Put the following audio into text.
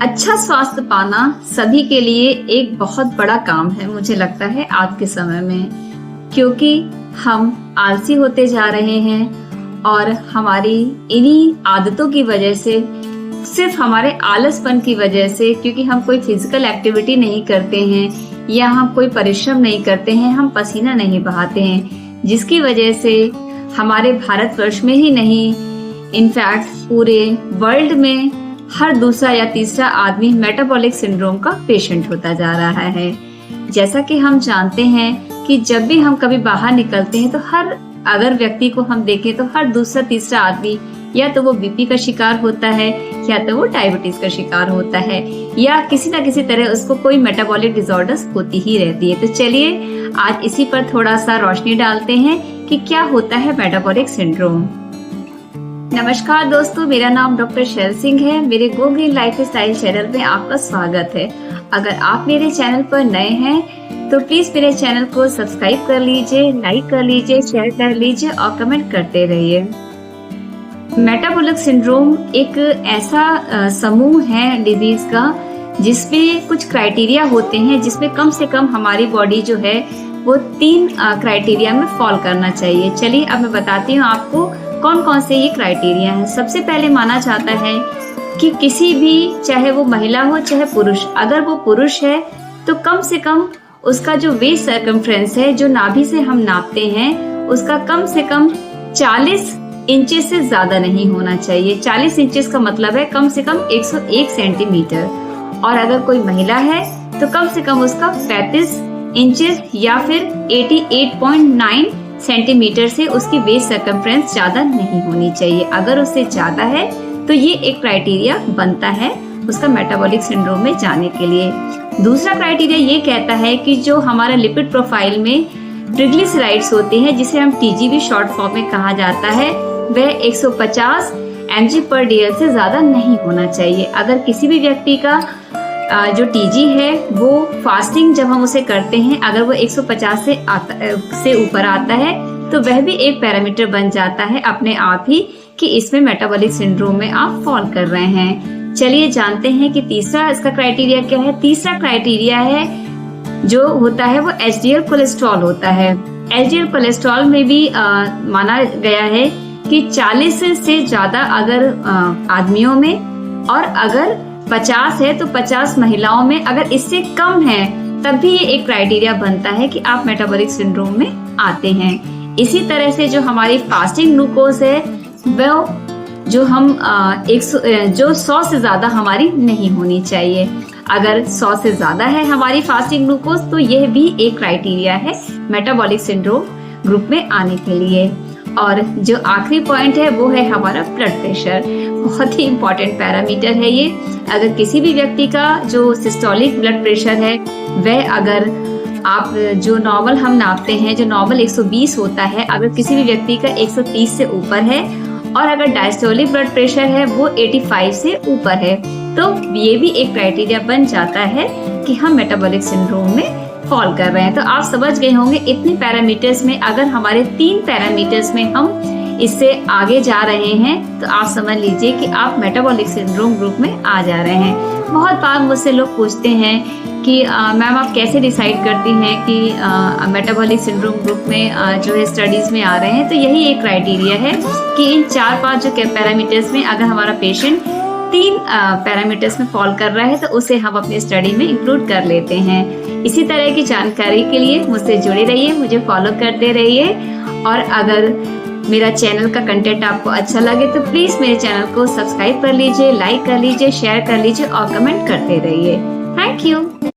अच्छा स्वास्थ्य पाना सभी के लिए एक बहुत बड़ा काम है, मुझे लगता है आज के समय में, क्योंकि हम आलसी होते जा रहे हैं और हमारी इन्हीं आदतों की वजह से, सिर्फ हमारे आलसपन की वजह से, क्योंकि हम कोई फिजिकल एक्टिविटी नहीं करते हैं या हम कोई परिश्रम नहीं करते हैं, हम पसीना नहीं बहाते हैं, जिसकी वजह से हमारे भारतवर्ष में ही नहीं, इनफैक्ट पूरे वर्ल्ड में हर दूसरा या तीसरा आदमी मेटाबॉलिक सिंड्रोम का पेशेंट होता जा रहा है। जैसा कि हम जानते हैं कि जब भी हम कभी बाहर निकलते हैं तो अगर व्यक्ति को हम देखें तो हर दूसरा तीसरा आदमी या तो वो बीपी का शिकार होता है या तो वो डायबिटीज का शिकार होता है या किसी ना किसी तरह उसको कोई मेटाबॉलिक डिसऑर्डर्स होती ही रहती है। तो चलिए आज इसी पर थोड़ा सा रोशनी डालते हैं कि क्या होता है मेटाबॉलिक सिंड्रोम। नमस्कार दोस्तों, मेरा नाम डॉक्टर शैल सिंह है। मेरे go green life style channel में आपका स्वागत है। अगर आप मेरे चैनल पर नए हैं तो प्लीज मेरे चैनल को सब्सक्राइब कर लीजिए, लाइक कर लीजिए, शेयर कर लीजिए और कमेंट करते रहिए। मेटाबॉलिक सिंड्रोम एक ऐसा समूह है डिजीज का जिसमें कुछ क्राइटेरिया होते हैं, जिसमें कम से कम हमारी बॉडी जो है वो 3 क्राइटेरिया में फॉल करना चाहिए। चलिए अब मैं बताती हूँ आपको कौन कौन से ये क्राइटेरिया हैं। सबसे पहले माना जाता है कि किसी भी, चाहे वो महिला हो चाहे पुरुष, अगर वो पुरुष है तो कम से कम उसका जो वेस्ट सर्कमफ्रेंस है, जो नाभि से हम नापते हैं, उसका कम से कम 40 इंचेस से ज्यादा नहीं होना चाहिए। 40 इंचेस का मतलब है कम से कम 101 सेंटीमीटर। और अगर कोई महिला है तो कम से कम उसका 35 इंचेस या फिर 88.9 सेंटीमीटर से उसकी वेस्ट सर्कमफ्रेंस ज्यादा नहीं होनी चाहिए। अगर उससे ज्यादा है तो ये एक क्राइटेरिया बनता है उसका मेटाबॉलिक सिंड्रोम में जाने के लिए। दूसरा क्राइटेरिया ये कहता है कि जो हमारा लिपिड प्रोफाइल में ट्रिग्लिसराइड्स होते हैं, जिसे हम टीजीवी शॉर्ट फॉर्म में कहा जाता है, वह 150 mg/dl से ज्यादा नहीं होना चाहिए। अगर किसी भी व्यक्ति का जो टीजी है वो फास्टिंग जब हम उसे करते हैं, अगर वो 150 से ऊपर आता है तो वह भी एक पैरामीटर बन जाता है अपने आप ही कि इसमें मेटाबॉलिक सिंड्रोम में आप फॉल कर रहे हैं। चलिए जानते हैं कि तीसरा इसका क्राइटेरिया क्या है। तीसरा क्राइटेरिया है जो होता है वो एचडीएल कोलेस्ट्रॉल होता है। एचडीएल कोलेस्ट्रॉल में भी माना गया है कि 40 से ज्यादा अगर आदमियों में और अगर 50 है तो 50 महिलाओं में, अगर इससे कम है तब भी ये एक क्राइटेरिया बनता है कि आप मेटाबॉलिक सिंड्रोम में आते हैं। इसी तरह से जो हमारी फास्टिंग ग्लूकोज है वो जो 100 से ज्यादा हमारी नहीं होनी चाहिए। अगर 100 से ज्यादा है हमारी फास्टिंग ग्लूकोज तो यह भी एक क्राइटेरिया है मेटाबॉलिक सिंड्रोम ग्रुप में आने के लिए। और जो आखिरी पॉइंट है वो है हमारा ब्लड प्रेशर। बहुत ही इम्पोर्टेंट पैरामीटर है ये। अगर किसी भी व्यक्ति का जो सिस्टोलिक ब्लड प्रेशर है वह, अगर आप जो नॉर्मल हम नापते हैं, जो नॉर्मल 120 होता है, अगर किसी भी व्यक्ति का 130 से ऊपर है और अगर डायस्टोलिक ब्लड प्रेशर है वो 85 से ऊपर है, तो ये भी एक क्राइटेरिया बन जाता है कि हम मेटाबॉलिक सिंड्रोम में फॉल कर रहे हैं। तो आप समझ गए होंगे इतने पैरामीटर्स में अगर हमारे 3 पैरामीटर्स में हम इससे आगे जा रहे हैं तो आप समझ लीजिए कि आप मेटाबॉलिक सिंड्रोम ग्रुप में आ जा रहे हैं। बहुत बार मुझसे लोग पूछते हैं कि मैम आप कैसे डिसाइड करती हैं कि मेटाबॉलिक सिंड्रोम ग्रुप में जो है स्टडीज में आ रहे हैं। तो यही एक क्राइटेरिया है कि इन 4-5 जो पैरामीटर्स में अगर हमारा पेशेंट 3 पैरामीटर्स में फॉल कर रहा है तो उसे हम अपनी स्टडी में इंक्लूड कर लेते हैं। इसी तरह की जानकारी के लिए मुझसे जुड़े रहिए, मुझे फॉलो करते रहिए। और अगर मेरा चैनल का कंटेंट आपको अच्छा लगे तो प्लीज मेरे चैनल को सब्सक्राइब कर लीजिए, लाइक कर लीजिए, शेयर कर लीजिए और कमेंट करते रहिए। Thank you.